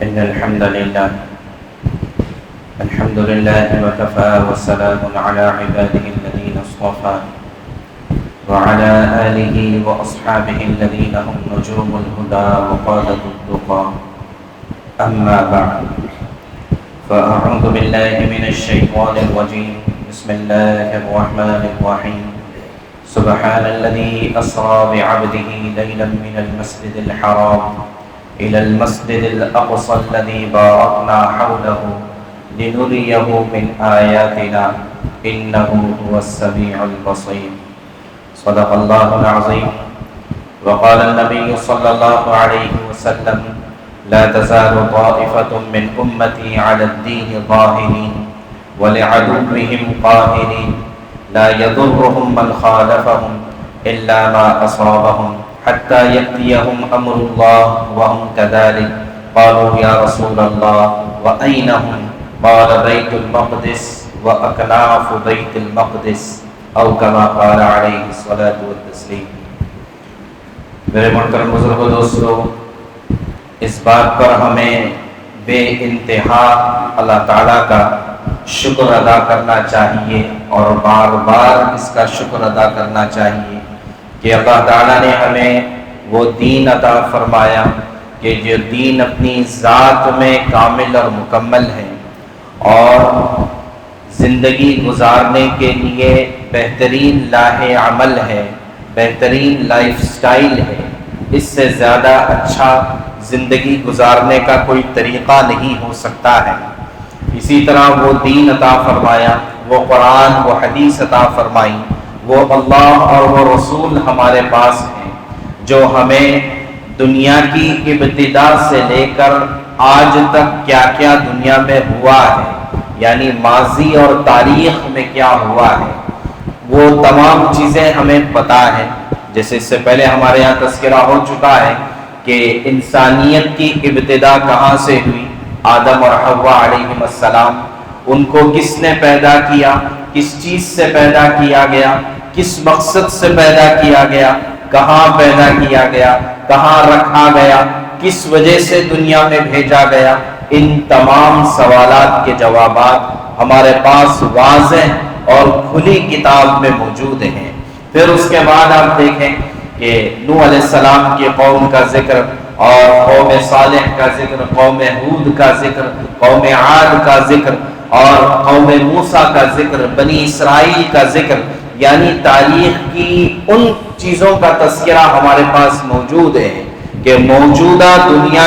إن الحمد لله وكفى والسلام على عباده الذين اصطفى وعلى آله وأصحابه الذين هم نجوم الهدى وقادة التقى أما بعد فأعوذ بالله من الشيطان الرجيم بسم الله الرحمن الرحيم سبحان الذي أسرى بعبده ليلا من المسجد الحرام إلى المسجد الأقصى الذي باركنا حوله لنريه من آياتنا إنه هو السميع البصير صدق الله العظيم وقال النبي صلى الله عليه وسلم لا تزال طائفة من أمتي على الدين ظاهرين ولعدوهم قاهرين لا يضرهم من خالفهم إلا ما أصابهم حتى يأتيهم أمر الله وهم كذلك قالوا يا رسول الله وأين هم قال بيت المقدس وأكناف بيت المقدس أو كما قال عليه الصلاة والتسليم۔ میرے محترم بزرگوں دوستو، اس بات پر ہمیں بے انتہا اللہ تعالیٰ کا شکر ادا کرنا چاہیے اور بار بار اس کا شکر ادا کرنا چاہیے کہ اللہ تعالیٰ نے ہمیں وہ دین عطا فرمایا کہ جو دین اپنی ذات میں کامل اور مکمل ہے اور زندگی گزارنے کے لیے بہترین لاہ عمل ہے، بہترین لائف سٹائل ہے۔ اس سے زیادہ اچھا زندگی گزارنے کا کوئی طریقہ نہیں ہو سکتا ہے۔ اسی طرح وہ دین عطا فرمایا، وہ قرآن، وہ حدیث عطا فرمائی، وہ اللہ اور وہ رسول ہمارے پاس ہیں جو ہمیں دنیا کی ابتدا سے لے کر آج تک کیا کیا دنیا میں ہوا ہے، یعنی ماضی اور تاریخ میں کیا ہوا ہے، وہ تمام چیزیں ہمیں پتہ ہیں۔ جیسے اس سے پہلے ہمارے یہاں تذکرہ ہو چکا ہے کہ انسانیت کی ابتدا کہاں سے ہوئی، آدم اور حوا علیہم السلام، ان کو کس نے پیدا کیا، کس چیز سے پیدا کیا گیا، کس مقصد سے پیدا کیا گیا، کہاں پیدا کیا گیا، کہاں رکھا گیا، کس وجہ سے دنیا میں بھیجا گیا، ان تمام سوالات کے جوابات ہمارے پاس واضح اور کھلی کتاب میں موجود ہیں۔ پھر اس کے بعد آپ دیکھیں کہ نوح علیہ السلام کی قوم کا ذکر اور قوم صالح کا ذکر، قوم ہود کا ذکر، قوم عاد کا ذکر اور قوم موسیٰ کا ذکر، بنی اسرائیل کا ذکر، یعنی تاریخ کی ان چیزوں کا تذکرہ ہمارے پاس موجود ہے کہ موجودہ دنیا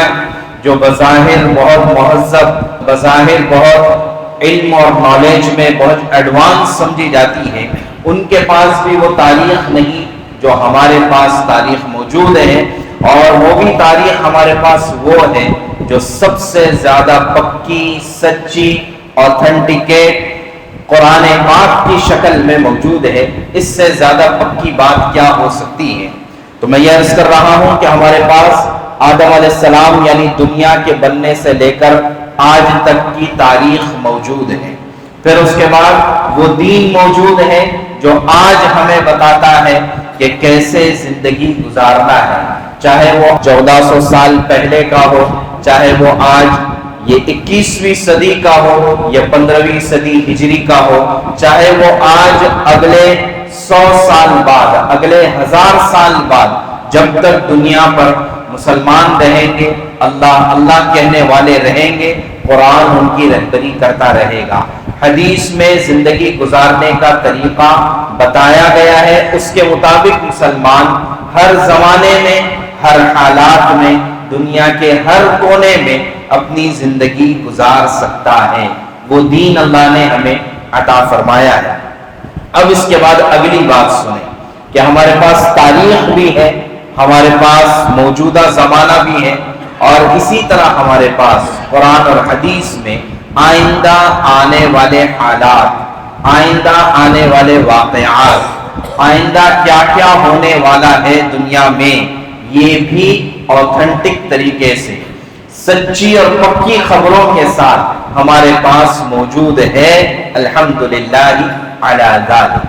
جو بظاہر بہت مہذب، بظاہر بہت علم اور نالج میں بہت ایڈوانس سمجھی جاتی ہے، ان کے پاس بھی وہ تاریخ نہیں جو ہمارے پاس تاریخ موجود ہے، اور وہ بھی تاریخ ہمارے پاس وہ ہے جو سب سے زیادہ پکی، سچی، اوتھینٹیکیٹ قرآن پاک کی شکل میں موجود ہے۔ اس سے زیادہ پکی بات کیا ہو سکتی ہے؟ تو میں یہ عرض کر رہا ہوں کہ ہمارے پاس آدم علیہ السلام یعنی دنیا کے بننے سے لے کر آج تک کی تاریخ موجود ہے۔ پھر اس کے بعد وہ دین موجود ہے جو آج ہمیں بتاتا ہے کہ کیسے زندگی گزارنا ہے، چاہے وہ 1400 سال پہلے کا ہو، چاہے وہ آج یہ 21ویں صدی کا ہو یا 15ویں صدی ہجری کا ہو، چاہے وہ آج اگلے 100 سال بعد، اگلے 1000 سال بعد، جب تک دنیا پر مسلمان رہیں گے، اللہ کہنے والے رہیں گے، قرآن ان کی رہبری کرتا رہے گا۔ حدیث میں زندگی گزارنے کا طریقہ بتایا گیا ہے، اس کے مطابق مسلمان ہر زمانے میں، ہر حالات میں، دنیا کے ہر کونے میں اپنی زندگی گزار سکتا ہے۔ وہ دین اللہ نے ہمیں عطا فرمایا ہے۔ اب اس کے بعد اگلی بات سنیں کہ ہمارے پاس تاریخ بھی ہے، ہمارے پاس موجودہ زمانہ بھی ہے، اور اسی طرح ہمارے پاس قرآن اور حدیث میں آئندہ آنے والے حالات، آئندہ آنے والے واقعات، آئندہ کیا کیا ہونے والا ہے دنیا میں، یہ بھی اوتھینٹک طریقے سے سچی اور پکی خبروں کے ساتھ ہمارے پاس موجود ہے۔ الحمدللہ علی ذالک۔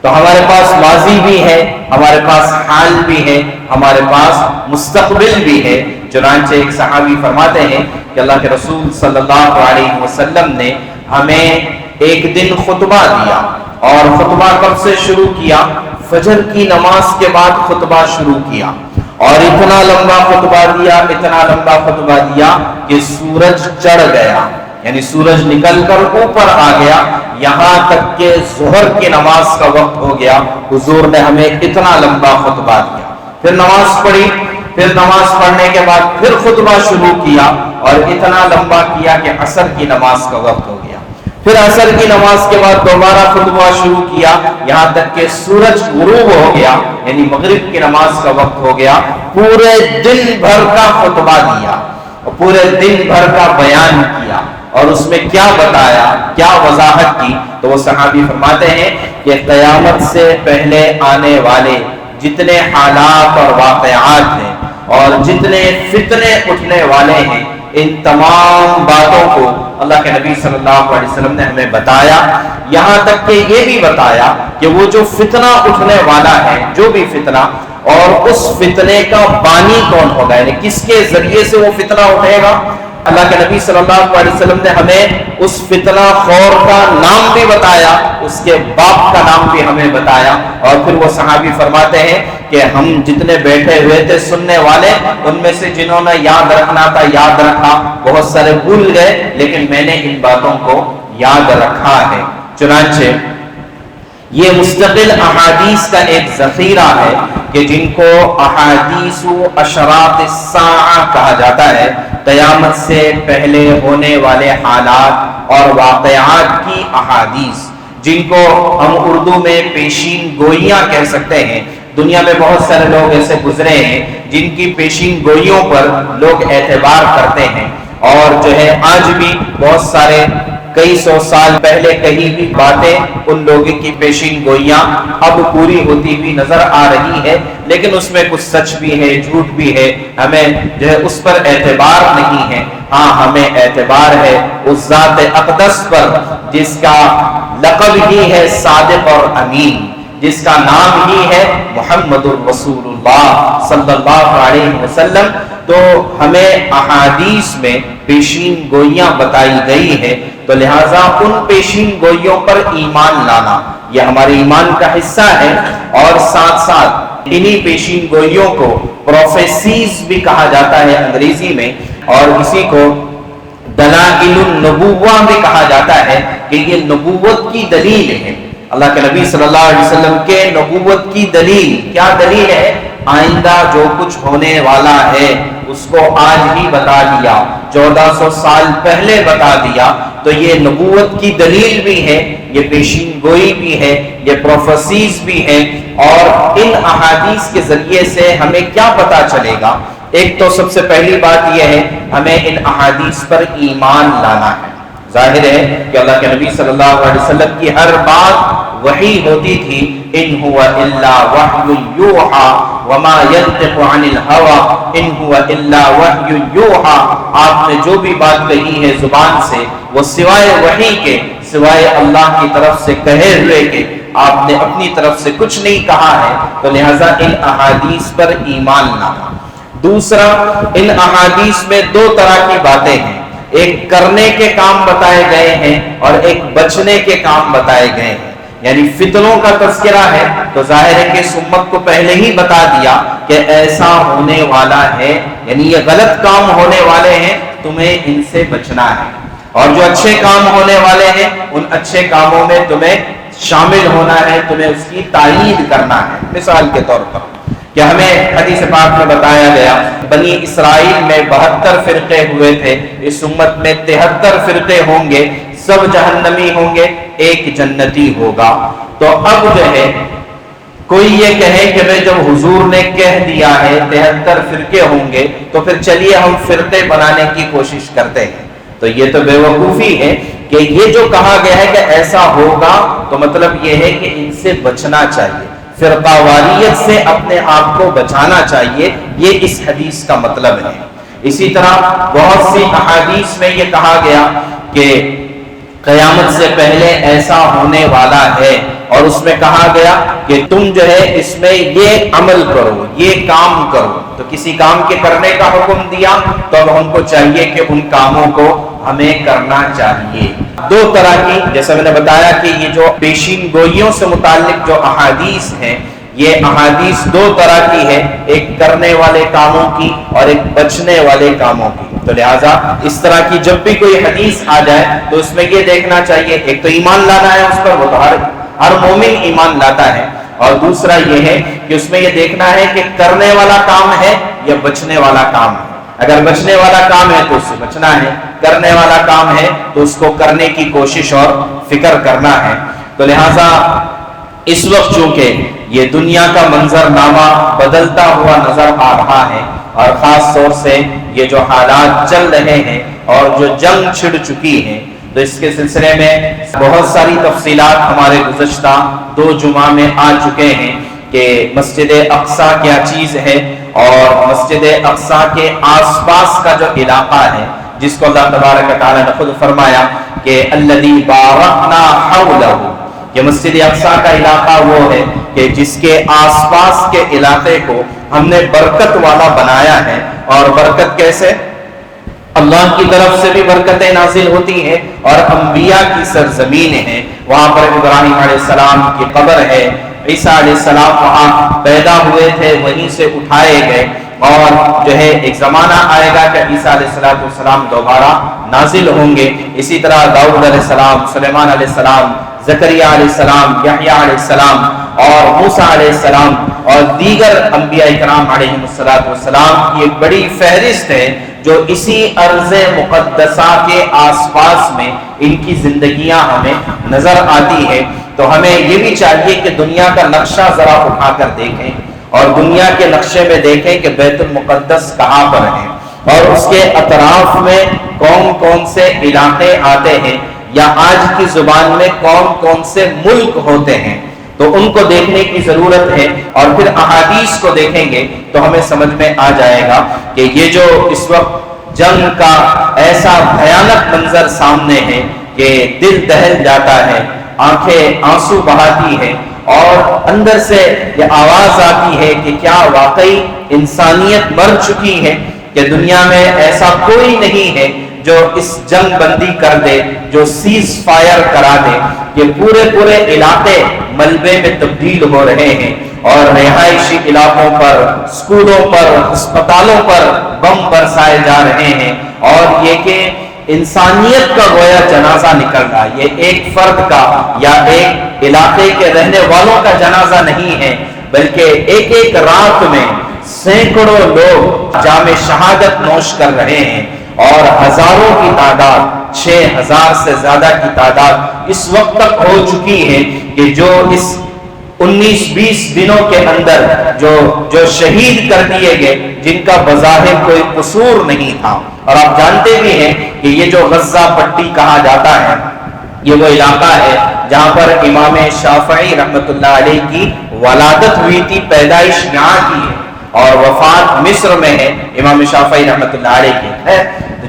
تو ہمارے پاس ماضی بھی ہے، ہمارے پاس حال بھی ہے، ہمارے پاس مستقبل بھی ہے، چنانچہ ایک صحابی فرماتے ہیں کہ اللہ کے رسول صلی اللہ علیہ وسلم نے ہمیں ایک دن خطبہ دیا، اور خطبہ کب سے شروع کیا؟ فجر کی نماز کے بعد خطبہ شروع کیا، اور اتنا لمبا خطبہ دیا، اتنا لمبا خطبہ دیا کہ سورج چڑھ گیا، یعنی سورج نکل کر اوپر آ گیا، یہاں تک کہ ظہر کی نماز کا وقت ہو گیا۔ حضور نے ہمیں اتنا لمبا خطبہ دیا، پھر نماز پڑھی، پھر نماز پڑھنے کے بعد پھر خطبہ شروع کیا، اور اتنا لمبا کیا کہ عصر کی نماز کا وقت ہو گیا، پھر عصر کی نماز کے بعد دوبارہ خطبہ شروع کیا، یہاں تک کہ سورج غروب ہو گیا، یعنی مغرب کی نماز کا وقت ہو گیا۔ پورے دن بھر کا خطبہ دیا اور پورے دن بھر کا بیان کیا، اور اس میں کیا بتایا، کیا وضاحت کی؟ تو وہ صحابی فرماتے ہیں کہ قیامت سے پہلے آنے والے جتنے حالات اور واقعات ہیں اور جتنے فتنے اٹھنے والے ہیں، ان تمام باتوں کو اللہ کے نبی صلی اللہ علیہ وسلم نے ہمیں بتایا، یہاں تک کہ یہ بھی بتایا کہ وہ جو فتنہ اٹھنے والا ہے، جو بھی فتنہ، اور اس فتنے کا بانی کون ہوگا، یعنی کس کے ذریعے سے وہ فتنہ اٹھے گا۔ اللہ کے نبی صلی اللہ علیہ وسلم نے ہمیں اس فتنہ خور کا نام بھی بتایا، اس کے باپ کا نام بھی ہمیں بتایا، اور پھر وہ صحابی فرماتے ہیں کہ ہم جتنے بیٹھے ہوئے تھے سننے والے، ان میں سے جنہوں نے یاد رکھنا تھا یاد رکھا، بہت سارے بھول گئے، لیکن میں نے ان باتوں کو یاد رکھا ہے۔ چنانچہ یہ مستقل احادیث کا ایک ذخیرہ ہے کہ جن کو احادیث و اشراط الساعہ کہا جاتا ہے، قیامت سے پہلے ہونے والے حالات اور واقعات کی احادیث، جن کو ہم اردو میں پیشین گوئیاں کہہ سکتے ہیں۔ دنیا میں بہت سارے لوگ ایسے گزرے ہیں جن کی پیشین گوئیوں پر لوگ اعتبار کرتے ہیں، اور جو ہے آج بھی بہت سارے کئی سو سال پہلے کہی ہوئی باتیں، ان لوگوں کی پیشین گوئیاں اب پوری ہوتی ہوئی نظر آ رہی ہے، لیکن اس میں کچھ سچ بھی ہے، جھوٹ بھی ہے، ہمیں جو ہے اس پر اعتبار نہیں ہے۔ ہاں، ہمیں اعتبار ہے اس ذات اقدس پر جس کا لقب ہی ہے صادق اور امین، جس کا نام ہی ہے محمد الرسول اللہ صلی اللہ علیہ وسلم۔ تو ہمیں احادیث میں پیشین گوئیاں بتائی گئی ہے، تو لہٰذا ان پیشین گوئیوں پر ایمان لانا یہ ہمارے ایمان کا حصہ ہے، اور ساتھ ساتھ انہی پیشین گوئیوں کو پروفیسیز بھی کہا جاتا ہے انگریزی میں، اور اسی کو دلائل النبوہ بھی کہا جاتا ہے کہ یہ نبوت کی دلیل ہے۔ اللہ کے نبی صلی اللہ علیہ وسلم کے نبوت کی دلیل کیا دلیل ہے؟ آئندہ جو کچھ ہونے والا ہے اس کو آج ہی بتا دیا، 1400 سال پہلے بتا دیا، تو یہ نبوت کی دلیل بھی ہے، یہ پیشین گوئی بھی ہے، یہ پروفیسیز بھی ہے۔ اور ان احادیث کے ذریعے سے ہمیں کیا پتا چلے گا؟ ایک تو سب سے پہلی بات یہ ہے ہمیں ان احادیث پر ایمان لانا ہے۔ ظاہر ہے کہ اللہ کے نبی صلی اللہ علیہ وسلم کی ہر بات وحی ہوتی تھی، ان هو الا وحی یوحی وما ينطق عن الهوى ان هو الا وحی یوحی، آپ نے جو بھی بات کہی ہے زبان سے وہ سوائے وحی کے، سوائے اللہ کی طرف سے کہے ہوئے کے آپ نے اپنی طرف سے کچھ نہیں کہا ہے، تو لہذا ان احادیث پر ایمان لانا۔ دوسرا، ان احادیث میں دو طرح کی باتیں ہیں، ایک کرنے کے کام بتائے گئے ہیں اور ایک بچنے کے کام بتائے گئے ہیں۔ یعنی فتنوں کا تذکرہ ہے تو ظاہر ہے کہ اس امت کو پہلے ہی بتا دیا کہ ایسا ہونے والا ہے، یعنی یہ غلط کام ہونے والے ہیں، تمہیں ان سے بچنا ہے، اور جو اچھے کام ہونے والے ہیں ان اچھے کاموں میں تمہیں شامل ہونا ہے، تمہیں اس کی تائید کرنا ہے۔ مثال کے طور پر کہ ہمیں حدیث پاک میں بتایا گیا بنی اسرائیل میں 72 فرقے ہوئے تھے، اس امت میں 73 فرقے ہوں گے، سب جہنمی ہوں گے، ایک جنتی ہوگا۔ تو اب جو ہے کوئی یہ کہے کہ میں جب حضور نے کہہ دیا ہے 73 فرقے ہوں گے تو پھر چلیے ہم فرقے بنانے کی کوشش کرتے ہیں، تو یہ تو بے وقوفی ہے کہ یہ جو کہا گیا ہے کہ ایسا ہوگا تو مطلب یہ ہے کہ ان سے بچنا چاہیے، فرقہ واریت سے اپنے آپ کو بچانا چاہیے، یہ اس حدیث کا مطلب ہے۔ اسی طرح بہت سی احادیث میں یہ کہا گیا کہ قیامت سے پہلے ایسا ہونے والا ہے اور اس میں کہا گیا کہ تم جو ہے اس میں یہ عمل کرو، یہ کام کرو، تو کسی کام کے کرنے کا حکم دیا تو اب ہم کو چاہیے کہ ان کاموں کو ہمیں کرنا چاہیے۔ دو طرح کی، جیسا میں نے بتایا کہ یہ جو پیشین گوئیوں سے متعلق جو احادیث ہیں، یہ احادیث دو طرح کی ہے، ایک کرنے والے کاموں کی اور ایک بچنے والے کاموں کی۔ تو لہٰذا اس طرح کی جب بھی کوئی حدیث آ جائے تو اس میں یہ دیکھنا چاہیے، ایک تو ایمان لانا ہے اس پر، وہ تو ہر مومن ایمان لاتا ہے، اور دوسرا یہ ہے کہ اس میں یہ دیکھنا ہے کہ کرنے والا کام ہے یا بچنے والا کام ہے۔ اگر بچنے والا کام ہے تو اس سے بچنا ہے، کرنے والا کام ہے تو اس کو کرنے کی کوشش اور فکر کرنا ہے۔ تو لہٰذا اس وقت چونکہ یہ دنیا کا منظر نامہ بدلتا ہوا نظر آ رہا ہے، اور خاص طور سے یہ جو حالات چل رہے ہیں اور جو جنگ چھڑ چکی ہے، تو اس کے سلسلے میں بہت ساری تفصیلات ہمارے گزشتہ 2 جمعہ میں آ چکے ہیں کہ مسجد اقصیٰ کیا چیز ہے، اور مسجد اقصیٰ کے آس پاس کا جو علاقہ ہے جس کو اللہ تبارک و تعالیٰ نے خود فرمایا کہ الذی بارکنا حولہ، یہ مسجد اقصیٰ کا علاقہ وہ ہے کہ جس کے آس پاس کے علاقے کو ہم نے برکت والا بنایا ہے۔ اور برکت کیسے؟ اللہ کی طرف سے بھی برکتیں نازل ہوتی ہیں، اور انبیاء کی سرزمین ہے، وہاں پر ابراہیم علیہ السلام کی قبر ہے، عیسیٰ علیہ السلام وہاں پیدا ہوئے تھے، وہیں سے اٹھائے گئے، اور جو ہے ایک زمانہ آئے گا کہ عیسیٰ علیہ السلام دوبارہ نازل ہوں گے۔ اسی طرح داؤد علیہ السلام، سلیمان علیہ السلام، زکریا علیہ السلام، یحییٰ علیہ السلام، اور موسیٰ علیہ السلام، اور دیگر انبیاء اکرام علیہم السلام کی ایک بڑی فہرست ہے جو اسی ارض مقدسہ کے آس پاس میں ان کی زندگیاں ہمیں نظر آتی ہے۔ تو ہمیں یہ بھی چاہیے کہ دنیا کا نقشہ ذرا اٹھا کر دیکھیں، اور دنیا کے نقشے میں دیکھیں کہ بیت المقدس کہاں پر ہے، اور اس کے اطراف میں کون کون سے علاقے آتے ہیں، یا آج کی زبان میں کون کون سے ملک ہوتے ہیں، تو ان کو دیکھنے کی ضرورت ہے۔ اور پھر احادیث کو دیکھیں گے تو ہمیں سمجھ میں آ جائے گا کہ یہ جو اس وقت جنگ کا ایسا بھیانک منظر سامنے ہے کہ دل دہل جاتا ہے، آنکھیں آنسو بہاتی ہے، اور اندر سے یہ آواز آتی ہے کہ کیا واقعی انسانیت مر چکی ہے، کہ دنیا میں ایسا کوئی نہیں ہے جو اس جنگ بندی کر دے، جو سیز فائر کرا دے، کہ پورے علاقے ملبے میں تبدیل ہو رہے ہیں، اور رہائشی علاقوں پر، اسکولوں پر، اسپتالوں پر بم برسائے جا رہے ہیں، اور یہ کہ انسانیت کا گویا جنازہ نکل رہا ہے۔ یہ ایک فرد کا یا ایک علاقے کے رہنے والوں کا جنازہ نہیں ہے، بلکہ ایک رات میں سینکڑوں لوگ جام شہادت نوش کر رہے ہیں، اور ہزاروں کی تعداد، 6000 سے زیادہ کی تعداد اس وقت تک ہو چکی ہے کہ جو اس 19-20 دنوں کے اندر جو شہید کر دیے گئے، جن کا بظاہر کوئی قصور نہیں تھا۔ اور آپ جانتے بھی ہیں کہ یہ جو غزہ پٹی کہا جاتا ہے، یہ وہ علاقہ ہے جہاں پر امام شافعی رحمۃ اللہ علیہ کی ولادت ہوئی تھی، پیدائش یہاں کی ہے، اور وفات مصر میں ہے امام شافعی رحمۃ اللہ علیہ کی ہے۔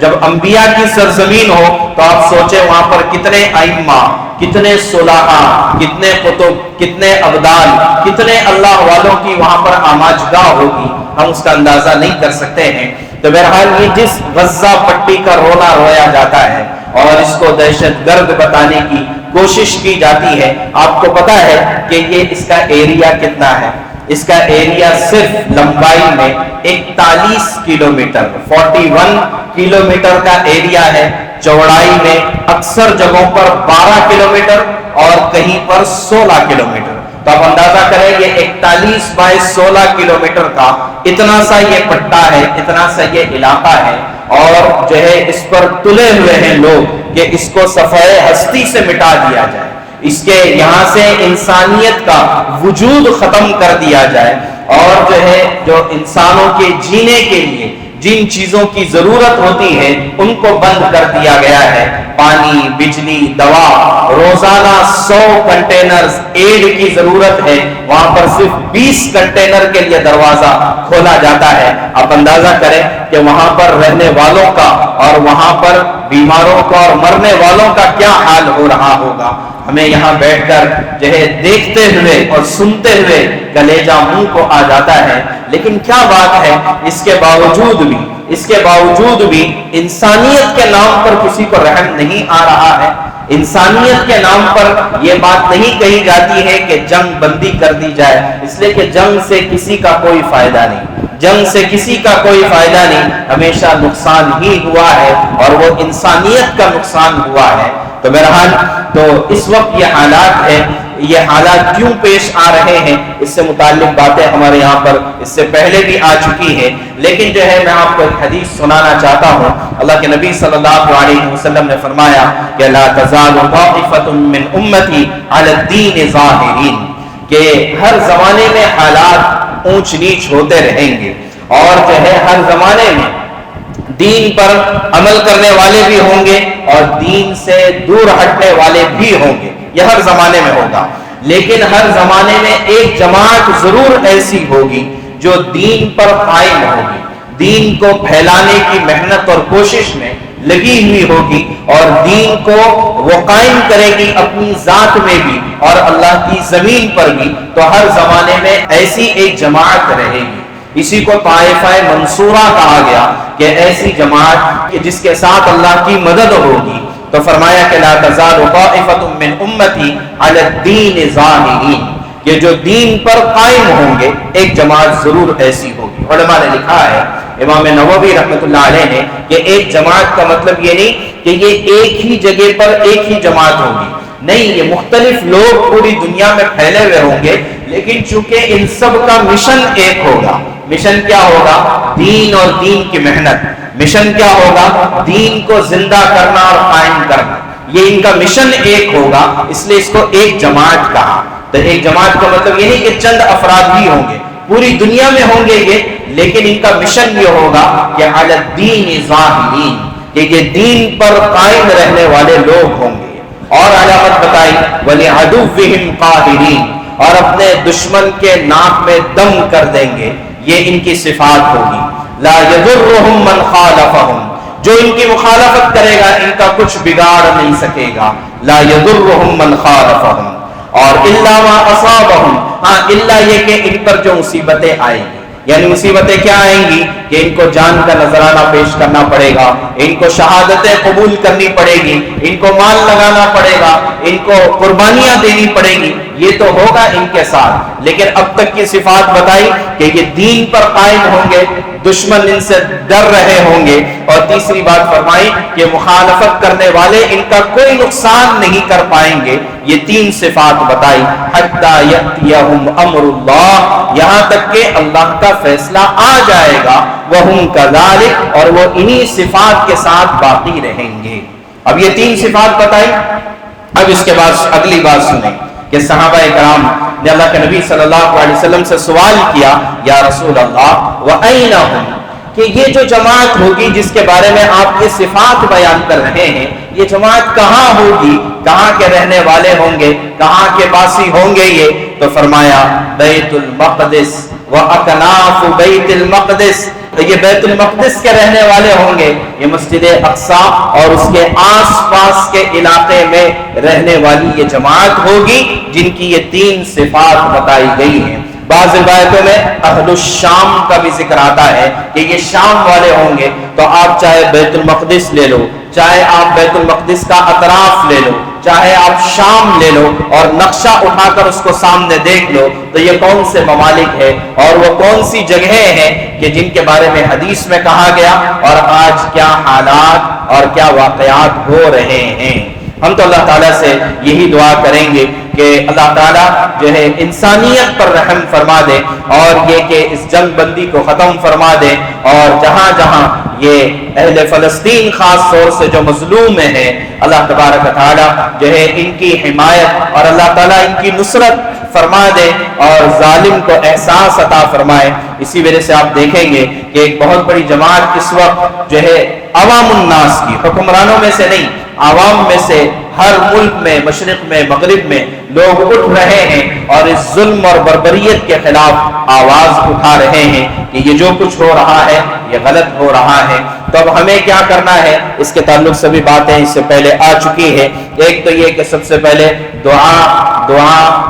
جب انبیاء کی سرزمین ہو تو آپ سوچیں وہاں پر کتنے ائمہ، کتنے صلحاء، کتنے قطب، کتنے ابدال، کتنے اللہ والوں کی وہاں پر آماجگاہ ہوگی، ہم اس کا اندازہ نہیں کر سکتے ہیں۔ تو بہرحال یہ جس غزہ پٹی کا رونا رویا جاتا ہے اور اس کو دہشت گرد بتانے کی کوشش کی جاتی ہے، آپ کو پتا ہے کہ یہ اس کا ایریا کتنا ہے؟ اس کا ایریا صرف لمبائی میں 41 کلومیٹر، 41 کلومیٹر کا ایریا ہے، چوڑائی میں اکثر جگہوں پر 12 کلومیٹر اور کہیں پر 16 کلومیٹر۔ تو آپ اندازہ کریں یہ 41 بائی 16 کلومیٹر کا اتنا سا یہ پٹا ہے، اتنا سا یہ علاقہ ہے، اور جو ہے اس پر تلے ہوئے ہیں لوگ کہ اس کو صفحۂ ہستی سے مٹا دیا جائے، اس کے یہاں سے انسانیت کا وجود ختم کر دیا جائے، اور جو ہے جو انسانوں کے جینے کے لیے جن چیزوں کی ضرورت ہوتی ہے ان کو بند کر دیا گیا ہے۔ پانی، بجلی، دوا، روزانہ 100 کنٹینرز ایڈ کی ضرورت ہے، وہاں پر صرف 20 کنٹینر کے لیے دروازہ کھولا جاتا ہے۔ آپ اندازہ کریں کہ وہاں پر رہنے والوں کا اور وہاں پر بیماروں کا اور مرنے والوں کا کیا حال ہو رہا ہوگا۔ ہمیں یہاں بیٹھ کر جو ہے دیکھتے ہوئے اور سنتے ہوئے کلیجہ منہ کو آ جاتا ہے، لیکن کیا بات ہے، اس کے باوجود بھی انسانیت کے نام پر کسی کو رحم نہیں آ رہا ہے۔ انسانیت کے نام پر یہ بات نہیں کہی جاتی ہے کہ جنگ بندی کر دی جائے، اس لیے کہ جنگ سے کسی کا کوئی فائدہ نہیں، ہمیشہ نقصان ہی ہوا ہے اور وہ انسانیت کا نقصان ہوا ہے۔ تو بہرحال تو اس وقت یہ حالات کیوں پیش آ رہے ہیں، اس سے متعلق باتیں ہمارے یہاں پر اس سے پہلے بھی آ چکی ہیں، لیکن جو ہے میں آپ کو ایک حدیث سنانا چاہتا ہوں۔ اللہ کے نبی صلی اللہ علیہ وسلم نے فرمایا کہ لا تزال طائفة من امتی علی الدین ظاہرین، کہ ہر زمانے میں حالات اونچ نیچ ہوتے رہیں گے، اور جو ہے ہر زمانے میں دین پر عمل کرنے والے بھی ہوں گے اور دین سے دور ہٹنے والے بھی ہوں گے، یہ ہر زمانے میں ہوگا، لیکن ہر زمانے میں ایک جماعت ضرور ایسی ہوگی جو دین پر قائم ہوگی، دین کو پھیلانے کی محنت اور کوشش میں لگی ہوئی ہوگی، اور دین کو وہ قائم کرے گی اپنی ذات میں بھی اور اللہ کی زمین پر بھی۔ تو ہر زمانے میں ایسی ایک جماعت رہے گی، اسی کو طائفہ منصورہ کہا گیا، کہ ایسی جماعت جس کے ساتھ اللہ کی مدد ہوگی۔ تو فرمایا کہ لا تزال طائفة من امتی علی الدین ظاہرین، کہ جو دین پر قائم ہوں گے ایک جماعت ضرور ایسی ہوگی۔ علماء نے لکھا ہے، امام نووی رحمۃ اللہ علیہ نے، کہ ایک جماعت کا مطلب یہ نہیں کہ یہ ایک ہی جگہ پر ایک ہی جماعت ہوگی، نہیں، یہ مختلف لوگ پوری دنیا میں پھیلے ہوئے ہوں گے، لیکن چونکہ ان سب کا مشن ایک ہوگا۔ مشن کیا ہوگا؟ دین اور دین کی محنت۔ مشن کیا ہوگا؟ دین کو زندہ کرنا اور قائم کرنا، یہ ان کا مشن ایک ہوگا، اس لیے اس کو ایک جماعت کہا۔ تو ایک جماعت کا مطلب یہ نہیں کہ چند افراد ہی ہوں گے، پوری دنیا میں ہوں گے یہ، لیکن ان کا مشن یہ ہوگا کہ علی الدین ظاہرین، کہ یہ دین پر قائم رہنے والے لوگ ہوں گے۔ اور علامت بتائی وَلِعَدُوِّهِمْ قَاهِرِينَ، اور اپنے دشمن کے ناک میں دم کر دیں گے، یہ ان کی صفات ہوگی۔ لا يضرهم من خالفهم، جو ان کی مخالفت کرے گا ان کا کچھ بگاڑ نہیں سکے گا۔ لا يضرهم من خالفهم، اور الا ما اصابهم، ہاں الا یہ کہ ان پر جو مصیبتیں آئیں گی، یعنی مصیبتیں کیا آئیں گی کہ ان کو جان کا نذرانہ پیش کرنا پڑے گا، ان کو شہادتیں قبول کرنی پڑے گی، ان کو مال لگانا پڑے گا، ان کو قربانیاں دینی پڑے گی، یہ تو ہوگا ان کے ساتھ۔ لیکن اب تک کی صفات بتائی کہ یہ دین پر قائم ہوں گے، دشمن ان سے ڈر رہے ہوں گے، اور تیسری بات فرمائی کہ مخالفت کرنے والے ان کا کوئی نقصان نہیں کر پائیں گے۔ یہ تین صفات بتائی، حتی یأتیہم امر اللہ، یہاں تک کہ اللہ کا فیصلہ آ جائے گا، وہم کذالک، اور وہ انہی صفات کے ساتھ باقی رہیں گے۔ اب یہ تین صفات بتائی، اب اس کے بعد اگلی بات سنیں کہ صحابہ کرام نے اللہ کے نبی صلی اللہ علیہ وسلم سے سوال کیا، یا رسول اللہ وَأَيْنَ هُمْ، کہ یہ جو جماعت ہوگی جس کے بارے میں آپ یہ صفات بیان کر رہے ہیں، یہ جماعت کہاں ہوگی، کہاں کے رہنے والے ہوں گے، کہاں کے باسی ہوں گے یہ؟ تو فرمایا بیت المقدس وَأَكْنَافُ بَيْتِ الْمَقْدِسِ، یہ بیت المقدس کے رہنے والے ہوں گے، یہ مسجد اقصی اور اس کے آس پاس کے علاقے میں رہنے والی یہ جماعت ہوگی جن کی یہ تین صفات بتائی گئی ہیں۔ بعض روایتوں میں اہل الشام کا بھی ذکر آتا ہے کہ یہ شام والے ہوں گے۔ تو آپ چاہے بیت المقدس لے لو، چاہے آپ بیت المقدس کا اطراف لے لو، چاہے آپ شام لے لو اور نقشہ اٹھا کر اس کو سامنے دیکھ لو، تو یہ کون سے ممالک ہے اور وہ کون سی جگہیں ہیں کہ جن کے بارے میں حدیث میں کہا گیا، اور آج کیا حالات اور کیا واقعات ہو رہے ہیں۔ ہم تو اللہ تعالیٰ سے یہی دعا کریں گے کہ اللہ تعالیٰ جو ہے انسانیت پر رحم فرما دے، اور یہ کہ اس جنگ بندی کو ختم فرما دے، اور جہاں جہاں یہ اہل فلسطین خاص طور سے جو مظلوم ہیں، اللہ تبارک و تعالیٰ جو ہے ان کی حمایت اور اللہ تعالیٰ ان کی نصرت فرما دے اور ظالم کو احساس عطا فرمائے۔ اسی وجہ سے آپ دیکھیں گے کہ ایک بہت بڑی جماعت اس وقت جو ہے عوام الناس کی، حکمرانوں میں سے نہیں، عوام میں سے ہر ملک میں، مشرق میں، مغرب میں لوگ اٹھ رہے ہیں اور اس ظلم اور بربریت کے خلاف آواز اٹھا رہے ہیں کہ یہ جو کچھ ہو رہا ہے یہ غلط ہو رہا ہے۔ تو اب ہمیں کیا کرنا ہے؟ اس کے تعلق سے بھی باتیں اس سے پہلے آ چکی ہیں۔ ایک تو یہ کہ سب سے پہلے دعا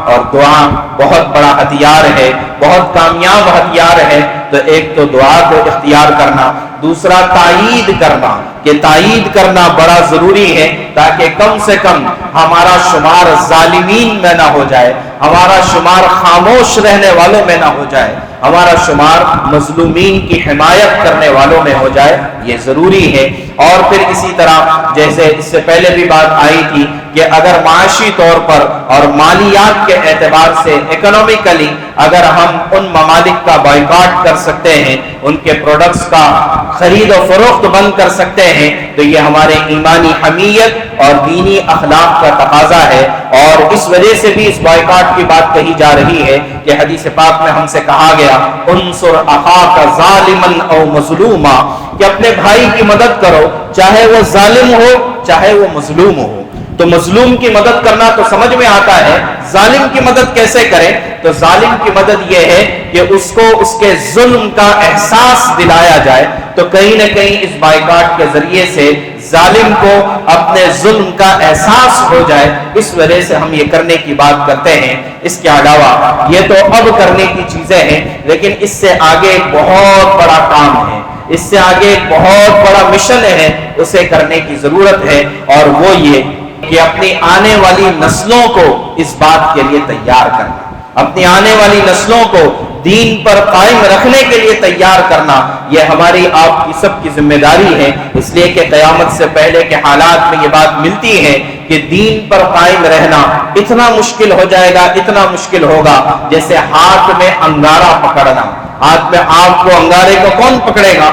اور دعا بہت بڑا ہتھیار ہے، بہت کامیاب ہتھیار ہے۔ تو ایک تو دعا کو اختیار کرنا، دوسرا تائید کرنا، کہ تائید کرنا بڑا ضروری ہے تاکہ کم سے کم ہمارا شمار ظالمین میں نہ ہو جائے، ہمارا شمار خاموش رہنے والوں میں نہ ہو جائے، ہمارا شمار مظلومین کی حمایت کرنے والوں میں ہو جائے، یہ ضروری ہے۔ اور پھر اسی طرح جیسے اس سے پہلے بھی بات آئی تھی کہ اگر معاشی طور پر اور مالیات کے اعتبار سے اکنومیکلی اگر ہم ان ممالک کا بائیکاٹ کر سکتے ہیں، ان کے پروڈکٹس کا خرید و فروخت بند کر سکتے ہیں، تو یہ ہمارے ایمانی حمیت اور دینی اخلاق کا تقاضا ہے۔ اور اس وجہ سے بھی اس بائیکاٹ کی بات کہی جا رہی ہے کہ حدیث پاک میں ہم سے کہا گیا انصر اخاک ظالما او مظلوما، کہ اپنے بھائی کی مدد کرو چاہے وہ ظالم ہو چاہے وہ مظلوم ہو۔ تو مظلوم کی مدد کرنا تو سمجھ میں آتا ہے، ظالم کی مدد کیسے کریں؟ تو ظالم کی مدد یہ ہے کہ اس کو اس کے ظلم کا احساس دلایا جائے۔ تو کہیں نہ کہیں اس بائیکاٹ کے ذریعے سے ظالم کو اپنے ظلم کا احساس ہو جائے، اس وجہ سے ہم یہ کرنے کی بات کرتے ہیں۔ اس کے علاوہ یہ تو اب کرنے کی چیزیں ہیں، لیکن اس سے آگے ایک بہت بڑا کام ہے، اس سے آگے ایک بہت بڑا مشن ہے، اسے کرنے کی ضرورت ہے، اور وہ یہ کہ اپنی آنے والی نسلوں کو اس بات کے لیے تیار کرنا، اپنی آنے والی نسلوں کو دین پر قائم رکھنے کے لیے تیار کرنا، یہ ہماری آپ کی سب کی ذمہ داری ہے۔ اس لیے کہ قیامت سے پہلے کے حالات میں یہ بات ملتی ہے کہ دین پر قائم رہنا اتنا مشکل ہو جائے گا، اتنا مشکل ہوگا جیسے ہاتھ میں انگارہ پکڑنا۔ ہاتھ میں آپ کو انگارے کو کون پکڑے گا؟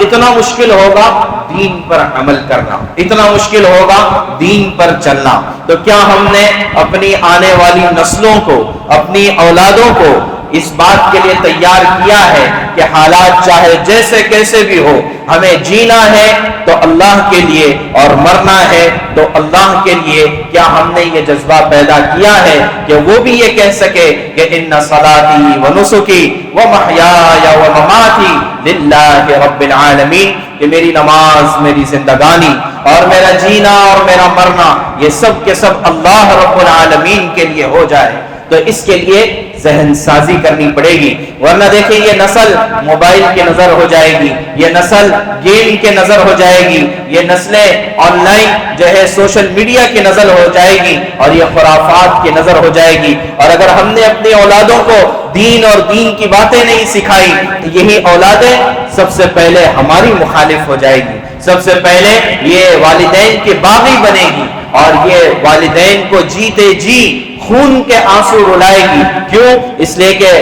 اتنا مشکل ہوگا دین پر عمل کرنا، اتنا مشکل ہوگا دین پر چلنا۔ تو کیا ہم نے اپنی آنے والی نسلوں کو، اپنی اولادوں کو اس بات کے لیے تیار کیا ہے کہ حالات چاہے جیسے کیسے بھی ہو، ہمیں جینا ہے تو اللہ کے لیے اور مرنا ہے تو اللہ کے لیے؟ کیا ہم نے یہ جذبہ پیدا کیا ہے کہ وہ بھی یہ کہہ سکے کہ ان صلاتی و نسکی و محیای و مماتی للہ رب العالمین، کہ میری نماز، میری زندگانی اور میرا جینا اور میرا مرنا یہ سب کے سب اللہ رب العالمین کے لیے ہو جائے؟ تو اس کے لیے ذہن سازی کرنی پڑے گی، ورنہ دیکھیں یہ نسل موبائل کی نظر ہو جائے گی، یہ نسل گیم کے نظر ہو جائے گی، یہ نسلیں آن لائن جو ہے سوشل میڈیا کی نظر ہو جائے گی، اور یہ خرافات کی نظر ہو جائے گی۔ اور اگر ہم نے اپنی اولادوں کو دین اور دین کی باتیں نہیں سکھائی تو یہی اولادیں سب سے پہلے ہماری مخالف ہو جائے گی، سب سے پہلے یہ والدین کی باغی بنے گی، اور یہ والدین کو جیتے جی خون کے آنسو رلائے گی۔ کیوں؟ اس لیے کہ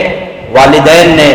والدین نے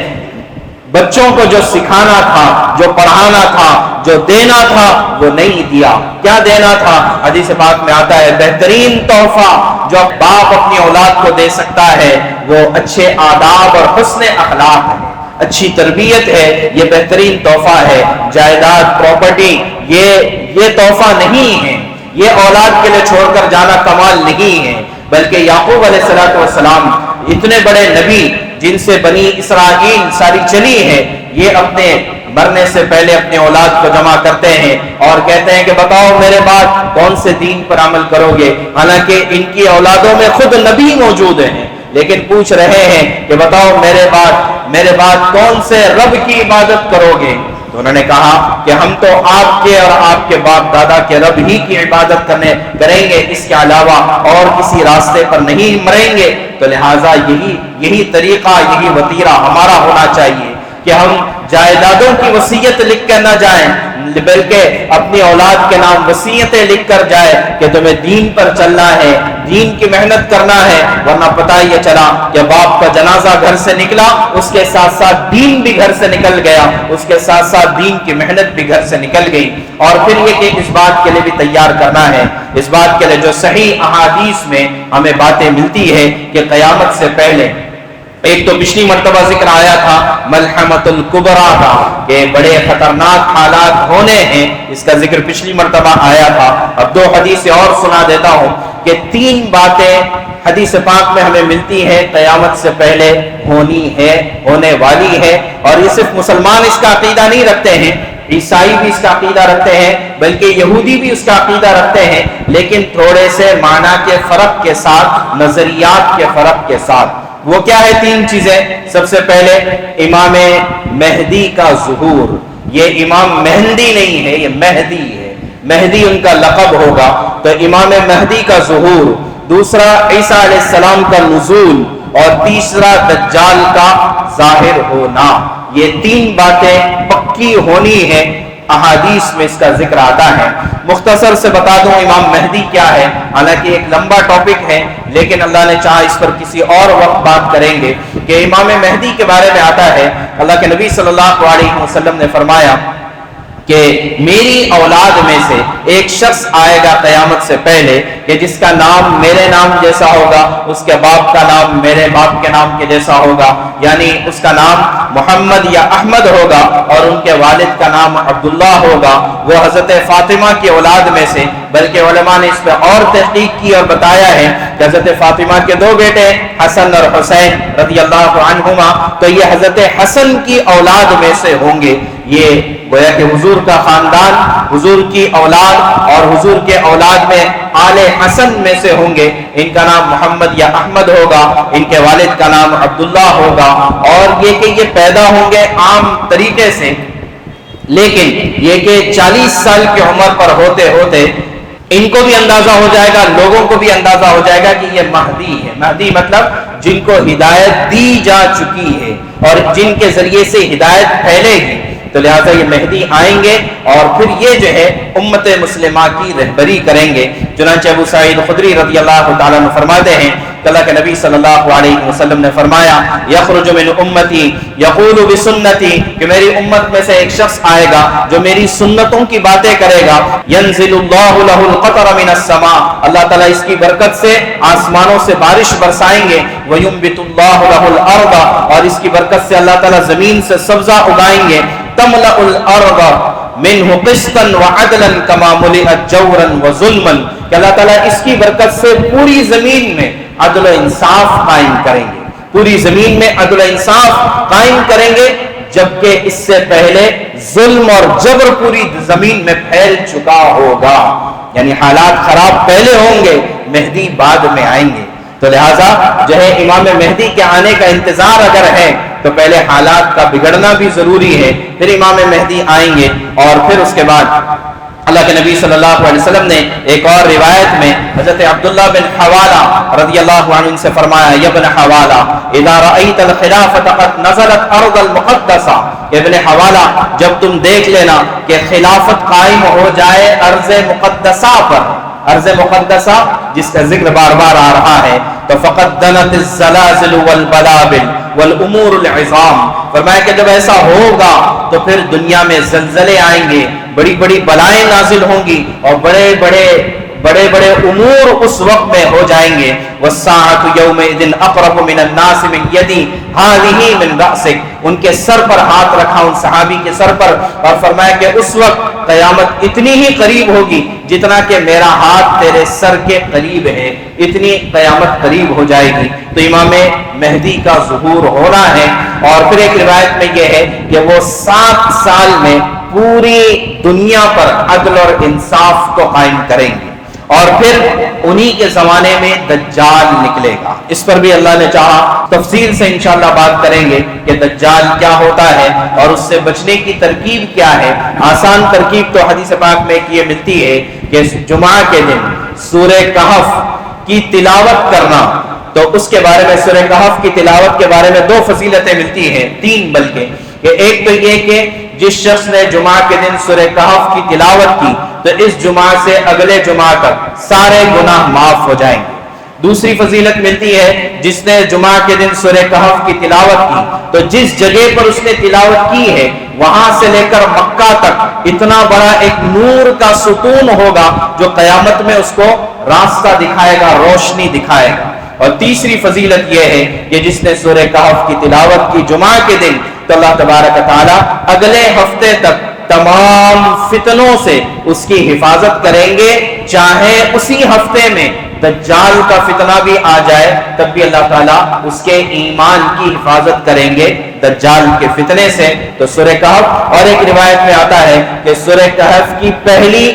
بچوں کو جو سکھانا تھا، جو پڑھانا تھا، جو دینا تھا وہ نہیں دیا۔ کیا دینا تھا؟ حدیث پاک میں آتا ہے بہترین تحفہ جو باپ اپنی اولاد کو دے سکتا ہے وہ اچھے آداب اور حسن اخلاق ہے، اچھی تربیت ہے، یہ بہترین تحفہ ہے۔ جائیداد، پراپرٹی یہ تحفہ نہیں ہے، یہ اولاد کے لیے چھوڑ کر جانا کمال نہیں ہے، بلکہ یعقوب علیہ السلام اتنے بڑے نبی جن سے بنی اسرائیل ساری چلی ہے، یہ اپنے مرنے سے پہلے اپنے اولاد کو جمع کرتے ہیں اور کہتے ہیں کہ بتاؤ میرے بعد کون سے دین پر عمل کرو گے؟ حالانکہ ان کی اولادوں میں خود نبی موجود ہیں، لیکن پوچھ رہے ہیں کہ بتاؤ میرے بعد کون سے رب کی عبادت کرو گے؟ تو انہوں نے کہا کہ ہم تو آپ کے اور آپ کے باپ دادا کے رب ہی کی عبادت کریں گے، اس کے علاوہ اور کسی راستے پر نہیں مریں گے۔ تو لہٰذا یہی طریقہ، یہی وتیرہ ہمارا ہونا چاہیے کہ ہم جائیدادوں کی وصیت لکھ کر نہ جائیں، بلکہ اپنی اولاد کے نام وصیتیں لکھ کر جائے کہ تمہیں دین پر چلنا ہے، دین کی محنت کرنا ہے، ورنہ پتہ یہ چلا کہ باپ کا جنازہ گھر سے نکلا، اس کے ساتھ ساتھ دین بھی گھر سے نکل گیا، اس کے ساتھ ساتھ دین کی محنت بھی گھر سے نکل گئی۔ اور پھر یہ کہ اس بات کے لیے بھی تیار کرنا ہے، اس بات کے لیے جو صحیح احادیث میں ہمیں باتیں ملتی ہے کہ قیامت سے پہلے ایک تو پچھلی مرتبہ ذکر آیا تھا ملحمۃ الکبریٰ کا کہ بڑے خطرناک حالات ہونے ہیں، اس کا ذکر پچھلی مرتبہ آیا تھا۔ اب دو حدیثیں اور سنا دیتا ہوں کہ 3 باتیں حدیث پاک میں ہمیں ملتی ہیں قیامت سے پہلے ہونی ہے، ہونے والی ہے، اور یہ صرف مسلمان اس کا عقیدہ نہیں رکھتے ہیں، عیسائی بھی اس کا عقیدہ رکھتے ہیں، بلکہ یہودی بھی اس کا عقیدہ رکھتے ہیں، لیکن تھوڑے سے معنی کے فرق کے ساتھ، نظریات کے فرق کے ساتھ۔ وہ کیا ہے؟ 3 چیزیں۔ سب سے پہلے امام مہدی کا ظہور، یہ امام مہندی نہیں ہے، یہ مہدی ہے، مہدی ان کا لقب ہوگا، تو امام مہدی کا ظہور، دوسرا عیسیٰ علیہ السلام کا نزول، اور تیسرا دجال کا ظاہر ہونا۔ یہ 3 باتیں پکی ہونی ہے، احادیث میں اس کا ذکر آتا ہے۔ مختصر سے بتا دوں امام مہدی کیا ہے، حالانکہ ایک لمبا ٹاپک ہے، لیکن اللہ نے چاہا اس پر کسی اور وقت بات کریں گے کہ امام مہدی کے بارے میں آتا ہے، اللہ کے نبی صلی اللہ علیہ وسلم نے فرمایا کہ میری اولاد میں سے ایک شخص آئے گا قیامت سے پہلے کہ جس کا نام میرے نام جیسا ہوگا، اس کے باپ کا نام میرے باپ کے نام کے جیسا ہوگا، یعنی اس کا نام محمد یا احمد ہوگا، اور ان کے والد کا نام عبداللہ ہوگا۔ وہ حضرت فاطمہ کی اولاد میں سے، بلکہ علماء نے اس پہ اور تحقیق کی اور بتایا ہے کہ حضرت فاطمہ کے 2 بیٹے حسن اور حسین رضی اللہ عنہما، تو یہ حضرت حسن کی اولاد میں سے ہوں گے۔ یہ گویا کہ حضور کا خاندان، حضور کی اولاد، اور حضور کے اولاد میں آل حسن میں سے ہوں گے۔ ان کا نام محمد یا احمد ہوگا، ان کے والد کا نام عبداللہ ہوگا، اور یہ کہ یہ پیدا ہوں گے عام طریقے سے، لیکن یہ کہ 40 سال کی عمر پر ہوتے ہوتے ان کو بھی اندازہ ہو جائے گا، لوگوں کو بھی اندازہ ہو جائے گا کہ یہ مہدی ہے۔ مہدی مطلب جن کو ہدایت دی جا چکی ہے اور جن کے ذریعے سے ہدایت پھیلے گی، تو لہٰذا یہ مہدی آئیں گے اور پھر یہ جو ہے امت مسلمہ کی رہبری کریں گے۔ چنانچہ ابو سعید خدری رضی اللہ تعالیٰ عنہ فرماتے ہیں کہ اللہ کے نبی صلی اللہ علیہ وسلم نے فرمایا یخرج من امتی یقول بسنتی، کہ میری امت میں سے ایک شخص آئے گا جو میری سنتوں کی باتیں کرے گا۔ ینزل اللہ لہ القطر من السماء، اللہ تعالیٰ اس کی برکت سے آسمانوں سے بارش برسائیں گے۔ وینبت اللہ لہ الارض، اور اس کی برکت سے اللہ تعالیٰ زمین سے سبزہ اگائیں گے۔ تملأ الارض منہ قسطا وعدلا کما ملئت جورا وظلما، کہ اللہ تعالیٰ اس کی برکت سے پوری زمین میں عدل و انصاف قائم کریں گے، پوری زمین میں عدل و انصاف قائم کریں گے، جبکہ اس سے پہلے ظلم اور جبر پوری زمین میں پھیل چکا ہوگا۔ یعنی حالات خراب پہلے ہوں گے، مہدی بعد میں آئیں گے۔ تو لہٰذا جو ہے امام مہدی کے آنے کا انتظار اگر ہے تو پہلے حالات کا بگڑنا بھی ضروری ہے، پھر امام مہدی آئیں گے، اور پھر اس کے بعد اللہ کے نبی صلی اللہ علیہ وسلم نے ایک اور روایت میں حضرت عبداللہ بن حوالہ رضی اللہ عنہ سے فرمایا یا ابن حوالہ اذا رأیت الخلافت قد نزلت ارض المقدسہ، ابن حوالہ جب تم دیکھ لینا کہ خلافت قائم ہو جائے ارض مقدسہ پر، ارض مقدسہ جس کا ذکر بار بار آ رہا ہے، تو فقد دنت الزلازل والبلابل والامور العظام، فرمایا کہ جب ایسا ہوگا تو پھر دنیا میں زلزلے آئیں گے، بڑی بڑی بلائیں نازل ہوں گی، اور بڑے بڑے امور اس وقت میں ہو جائیں گے۔ والساعة يومئذ اقرب من الناس من يدي هذه من رأسك، ان کے سر پر ہاتھ رکھا ان صحابی کے سر پر، اور فرمایا کہ اس وقت قیامت اتنی ہی قریب ہوگی جتنا کہ میرا ہاتھ تیرے سر کے قریب ہے، اتنی قیامت قریب ہو جائے گی۔ تو امام مہدی کا ظہور ہونا ہے، اور پھر ایک روایت میں یہ ہے کہ وہ 7 سال میں پوری دنیا پر عدل اور انصاف کو قائم کریں گے، اور پھر انہی کے زمانے میں دجال نکلے گا۔ اس پر بھی اللہ نے چاہا تفصیل سے انشاءاللہ بات کریں گے کہ دجال کیا ہوتا ہے اور اس سے بچنے کی ترکیب کیا ہے۔ آسان ترکیب تو حدیث پاک میں یہ ملتی ہے کہ جمعہ کے دن سورہ کہف کی تلاوت کرنا، تو اس کے بارے میں سورہ کہف کی تلاوت کے بارے میں 2 فضیلتیں ملتی ہیں، 3 بلکہ، کہ ایک تو یہ کہ جس شخص نے جمعہ کے دن سورہ کہف کی تلاوت کی تو اس جمعہ سے اگلے جمعہ تک سارے گناہ معاف ہو جائیں گے۔ دوسری فضیلت ملتی ہے جس نے جمعہ کے دن سورہ کہف کی تلاوت کی تو جس جگہ پر اس نے تلاوت کی ہے وہاں سے لے کر مکہ تک اتنا بڑا ایک نور کا ستون ہوگا جو قیامت میں اس کو راستہ دکھائے گا، روشنی دکھائے گا۔ اور تیسری فضیلت یہ ہے کہ جس نے سورہ کہف کی تلاوت کی جمعہ کے دن تو اللہ تبارک تعالی اگلے ہفتے تک تمام فتنوں سے اس کی حفاظت کریں گے، چاہے اسی ہفتے میں دجال کا فتنہ بھی آ جائے تب بھی اللہ تعالیٰ اس کے ایمان کی حفاظت کریں گے دجال کے فتنے سے۔ تو سورہ کہف، اور ایک روایت میں آتا ہے کہ سورہ کہف کی پہلی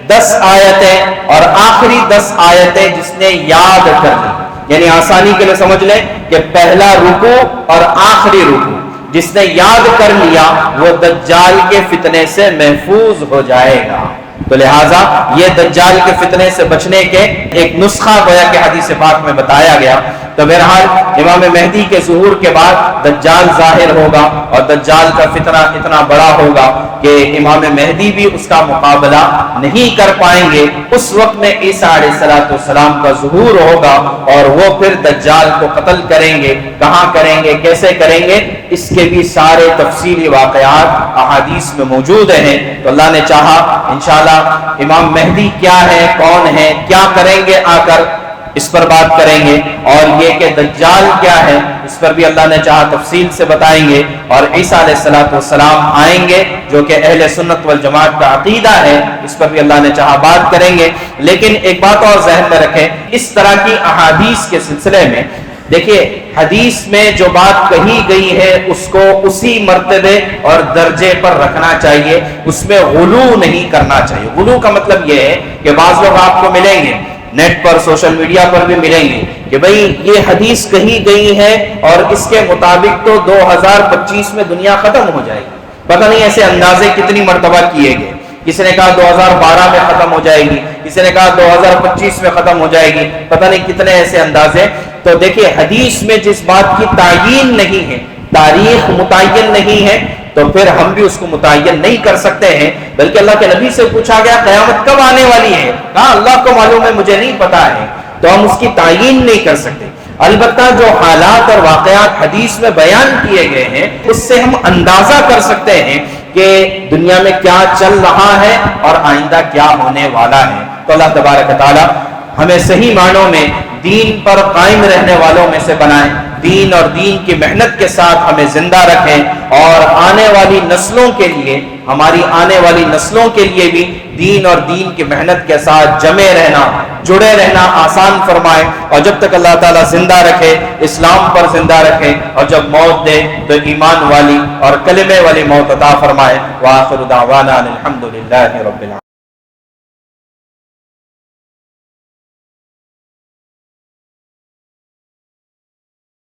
10 آیتیں اور آخری 10 آیتیں جس نے یاد کر لی، یعنی آسانی کے لیے سمجھ لیں کہ پہلا رکوع اور آخری رکوع جس نے یاد کر لیا وہ دجال کے فتنے سے محفوظ ہو جائے گا۔ تو لہٰذا یہ دجال کے فتنے سے بچنے کے ایک نسخہ گویا کہ حدیث پاک میں بتایا گیا۔ تو بہرحال امام مہدی کے ظہور کے بعد دجال ظاہر ہوگا اور دجال کا فتنہ اتنا بڑا ہوگا کہ امام مہدی بھی اس کا مقابلہ نہیں کر پائیں گے۔ اس وقت میں عیسیٰ علیہ السلام کا ظہور ہوگا اور وہ پھر دجال کو قتل کریں گے۔ کہاں کریں گے، کیسے کریں گے، اس کے بھی سارے تفصیلی واقعات احادیث میں موجود ہیں۔ تو اللہ نے چاہا انشاءاللہ امام مہدی کیا ہے، کون ہے، کیا کریں گے، آ کر اس پر بات کریں گے، اور یہ کہ دجال کیا ہے اس پر بھی اللہ نے چاہا تفصیل سے بتائیں گے، اور عیسیٰ علیہ السلام آئیں گے جو کہ اہل سنت والجماعت کا عقیدہ ہے، اس پر بھی اللہ نے چاہا بات کریں گے۔ لیکن ایک بات اور ذہن میں رکھیں، اس طرح کی احادیث کے سلسلے میں دیکھیے حدیث میں جو بات کہی گئی ہے اس کو اسی مرتبے اور درجے پر رکھنا چاہیے، اس میں غلو نہیں کرنا چاہیے۔ غلو کا مطلب یہ ہے کہ بعض لوگ آپ کو ملیں گے نیٹ پر، سوشل میڈیا پر بھی ملیں گے کہ بھئی یہ حدیث کہی گئی ہے اور اس کے مطابق تو 2025 میں دنیا ختم ہو جائے گی۔ پتہ نہیں ایسے اندازے کتنی مرتبہ کیے گئے، کسی نے کہا 2012 میں ختم ہو جائے گی، کسی نے کہا 2025 میں ختم ہو جائے گی، پتہ نہیں کتنے ایسے اندازے۔ تو دیکھیے حدیث میں جس بات کی تعیین نہیں ہے، تاریخ متعین نہیں ہے، تو پھر ہم بھی اس کو متعین نہیں کر سکتے ہیں۔ بلکہ اللہ کے نبی سے پوچھا گیا قیامت کب آنے والی ہے، کہا اللہ کو معلوم ہے، مجھے نہیں پتا ہے، تو ہم اس کی تعیین نہیں کر سکتے۔ البتہ جو حالات اور واقعات حدیث میں بیان کیے گئے ہیں اس سے ہم اندازہ کر سکتے ہیں کہ دنیا میں کیا چل رہا ہے اور آئندہ کیا ہونے والا ہے۔ تو اللہ تبارک و تعالی ہمیں صحیح معنوں میں دین پر قائم رہنے والوں میں سے بنائیں، دین اور دین کی محنت کے ساتھ ہمیں زندہ رکھیں، اور آنے والی نسلوں کے لیے، ہماری آنے والی نسلوں کے لیے بھی دین اور دین کی محنت کے ساتھ جمے رہنا، جڑے رہنا آسان فرمائے، اور جب تک اللہ تعالیٰ زندہ رکھے اسلام پر زندہ رکھے، اور جب موت دے تو ایمان والی اور کلمے والی موت عطا فرمائے۔ وآخر دعوانا الحمدللہ رب العالمین۔